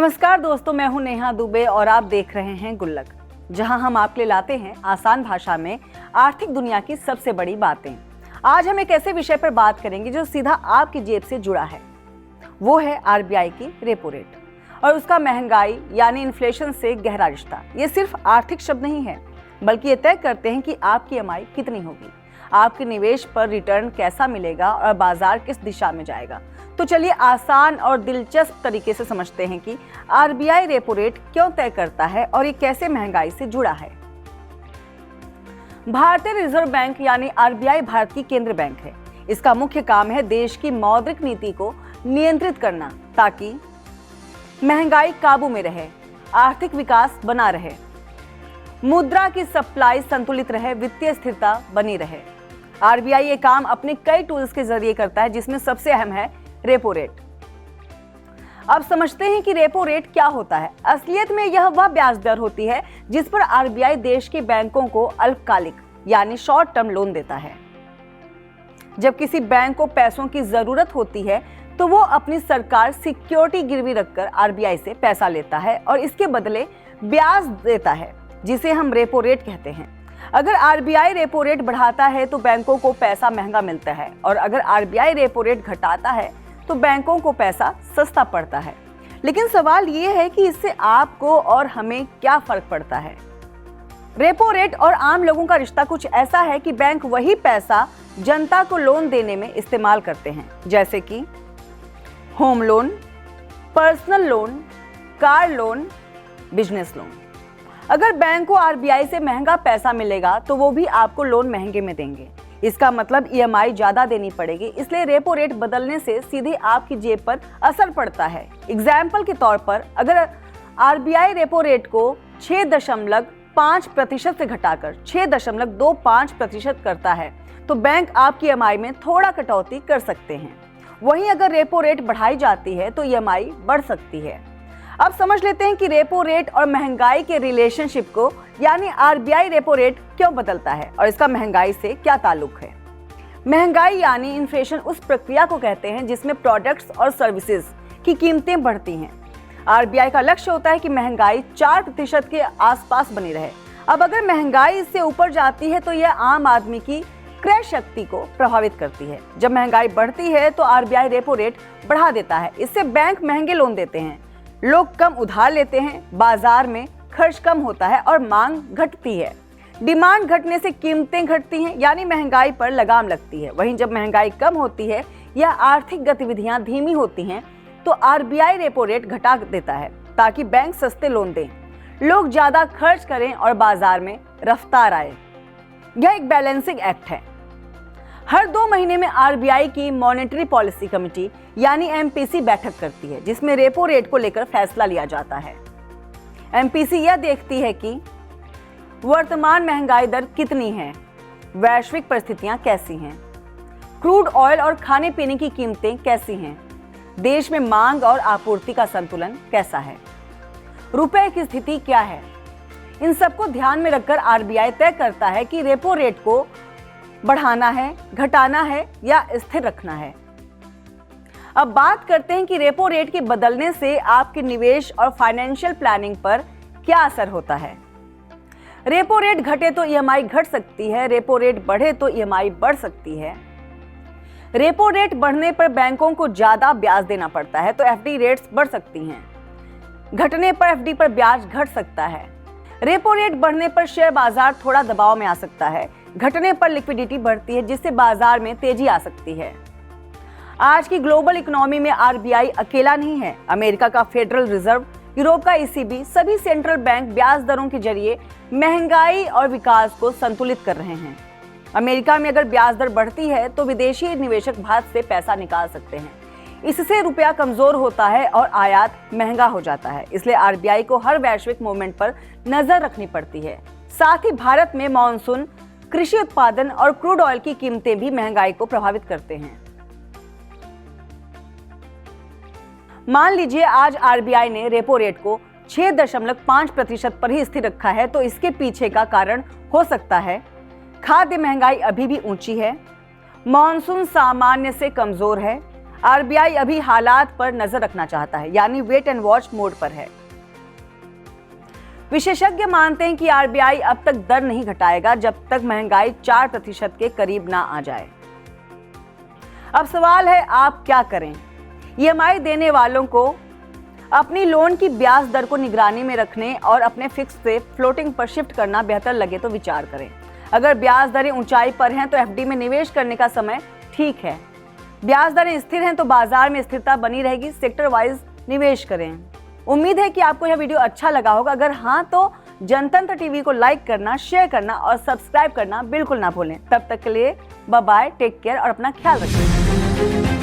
नमस्कार दोस्तों, मैं हूं नेहा दुबे और आप देख रहे हैं गुल्लक, जहां हम आपके लिए लाते हैं आसान भाषा में आर्थिक दुनिया की सबसे बड़ी बातें। आज हम एक ऐसे विषय पर बात करेंगे जो सीधा आपकी जेब से जुड़ा है। वो है आरबीआई की रेपो रेट और उसका महंगाई यानी इन्फ्लेशन से गहरा रिश्ता। ये सिर्फ आर्थिक शब्द नहीं है, बल्कि ये तय करते हैं कि आपकी ईएमआई कितनी होगी, आपके निवेश पर रिटर्न कैसा मिलेगा और बाजार किस दिशा में जाएगा। तो चलिए आसान और दिलचस्प तरीके से समझते हैं कि आरबीआई रेपो रेट क्यों तय करता है और ये कैसे महंगाई से जुड़ा है। भारतीय रिजर्व बैंक यानी आरबीआई भारत की केंद्रीय बैंक है। इसका मुख्य काम है देश की मौद्रिक नीति को नियंत्रित करना, ताकि महंगाई काबू में रहे, आर्थिक विकास बना रहे, मुद्रा की सप्लाई संतुलित रहे, वित्तीय स्थिरता बनी रहे। आरबीआई ये काम अपने कई टूल्स के जरिए करता है, जिसमें सबसे अहम है रेपो रेट। अब समझते हैं कि रेपो रेट क्या होता है। असलियत में यह वह ब्याज दर होती है जिस पर आरबीआई देश के बैंकों को अल्पकालिक यानी शॉर्ट टर्म लोन देता है। जब किसी बैंक को पैसों की जरूरत होती है तो वो अपनी सरकार सिक्योरिटी गिरवी रखकर आरबीआई से पैसा लेता है और इसके बदले ब्याज देता है, जिसे हम रेपो रेट कहते हैं। अगर आरबीआई रेपो रेट बढ़ाता है तो बैंकों को पैसा महंगा मिलता है, और अगर आरबीआई रेपो रेट घटाता है तो बैंकों को पैसा सस्ता पड़ता है। लेकिन सवाल ये है कि इससे आपको और हमें क्या फर्क पड़ता है। रेपो रेट और आम लोगों का रिश्ता कुछ ऐसा है कि बैंक वही पैसा जनता को लोन देने में इस्तेमाल करते हैं, जैसे कि home loan, personal loan, car loan, business loan. अगर बैंक को आरबीआई से महंगा पैसा मिलेगा तो वो भी आपको लोन महंगे में देंगे। इसका मतलब ईएमआई ज्यादा देनी पड़ेगी, इसलिए रेपो रेट बदलने से सीधे आपकी जेब पर असर पड़ता है। एग्जाम्पल के तौर पर अगर आरबीआई रेपो रेट को 6.5% से घटाकर 6.25% करता है तो बैंक आपकी ईएमआई में थोड़ा कटौती कर सकते हैं। वहीं अगर रेपो रेट बढ़ाई जाती है तो ईएमआई बढ़ सकती है। अब समझ लेते हैं कि रेपो रेट और महंगाई के रिलेशनशिप को, यानी आरबीआई रेपो रेट क्यों बदलता है और इसका महंगाई से क्या ताल्लुक है। महंगाई यानी इन्फ्लेशन उस प्रक्रिया को कहते हैं जिसमें प्रोडक्ट्स और सर्विसेज की कीमतें बढ़ती हैं। आरबीआई का लक्ष्य होता है कि महंगाई 4% के आसपास बनी रहे। अब अगर महंगाई इससे ऊपर जाती है तो यह आम आदमी की क्रय शक्ति को प्रभावित करती है। जब महंगाई बढ़ती है तो आरबीआई रेपो रेट बढ़ा देता है। इससे बैंक महंगे लोन देते हैं, लोग कम उधार लेते हैं, बाजार में खर्च कम होता है और मांग घटती है। डिमांड घटने से कीमतें घटती हैं, यानी महंगाई पर लगाम लगती है। वहीं जब महंगाई कम होती है या आर्थिक गतिविधियां धीमी होती हैं तो आरबीआई रेपो रेट घटा देता है, ताकि बैंक सस्ते लोन दें, लोग ज्यादा खर्च करें और बाजार में रफ्तार आए। यह एक बैलेंसिंग एक्ट है। हर 2 महीने में आरबीआई की मॉनेटरी पॉलिसी कमेटी यानी एमपीसी बैठक करती है, जिसमें रेपो रेट को लेकर फैसला लिया जाता है। एमपीसी यह देखती है कि वर्तमान महंगाई दर कितनी है, वैश्विक परिस्थितियां कैसी हैं, क्रूड ऑयल और खाने पीने की कीमतें कैसी हैं, देश में मांग और आपूर्ति का संतुलन कैसा है, रुपए की स्थिति क्या है। इन सबको ध्यान में रखकर आरबीआई तय करता है कि रेपो रेट को बढ़ाना है, घटाना है या स्थिर रखना है। अब बात करते हैं कि रेपो रेट के बदलने से आपके निवेश और फाइनेंशियल प्लानिंग पर क्या असर होता है। रेपो रेट घटे तो ईएमआई घट सकती है, रेपो रेट बढ़े तो ईएमआई बढ़ सकती है। रेपो रेट बढ़ने पर बैंकों को ज्यादा ब्याज देना पड़ता है तो एफडी रेट्स बढ़ सकती हैं। घटने पर एफडी पर ब्याज घट सकता है। रेपो रेट बढ़ने पर शेयर बाजार थोड़ा दबाव में आ सकता है, घटने पर लिक्विडिटी बढ़ती है, जिससे बाजार में तेजी आ सकती है। आज की ग्लोबल इकोनॉमी में आरबीआई अकेला नहीं है। अमेरिका का फेडरल रिजर्व, यूरोप का ईसीबी, सभी सेंट्रल बैंक ब्याज दरों के जरिए महंगाई और विकास को संतुलित कर रहे हैं। अमेरिका में अगर ब्याज दर बढ़ती है तो विदेशी निवेशक भारत से पैसा निकाल सकते हैं। इससे रुपया कमजोर होता है और आयात महंगा हो जाता है। इसलिए आरबीआई को हर वैश्विक मूवमेंट पर नजर रखनी पड़ती है। साथ ही भारत में मॉनसून, कृषि उत्पादन और क्रूड ऑयल की कीमतें भी महंगाई को प्रभावित करते हैं। मान लीजिए आज आरबीआई ने रेपो रेट को 6.5% पर ही स्थिर रखा है, तो इसके पीछे का कारण हो सकता है खाद्य महंगाई अभी भी ऊंची है, मॉनसून सामान्य से कमजोर है, आरबीआई अभी हालात पर नजर रखना चाहता है, यानी वेट एंड वॉच मोड पर है। विशेषज्ञ मानते हैं कि आरबीआई अब तक दर नहीं घटाएगा जब तक महंगाई 4% के करीब ना आ जाए। अब सवाल है, आप क्या करें? ईएमआई देने वालों को अपनी लोन की ब्याज दर को निगरानी में रखने और अपने फिक्स से फ्लोटिंग पर शिफ्ट करना बेहतर लगे तो विचार करें। अगर ब्याज दरें ऊंचाई पर हैं तो एफडी में निवेश करने का समय ठीक है। ब्याज दरें स्थिर हैं तो बाजार में स्थिरता बनी रहेगी। सेक्टर वाइज निवेश करें। उम्मीद है कि आपको यह वीडियो अच्छा लगा होगा। अगर हाँ तो जनतंत्र टीवी को लाइक करना, शेयर करना और सब्सक्राइब करना बिल्कुल ना भूलें। तब तक के लिए बाय बाय, टेक केयर और अपना ख्याल रखें।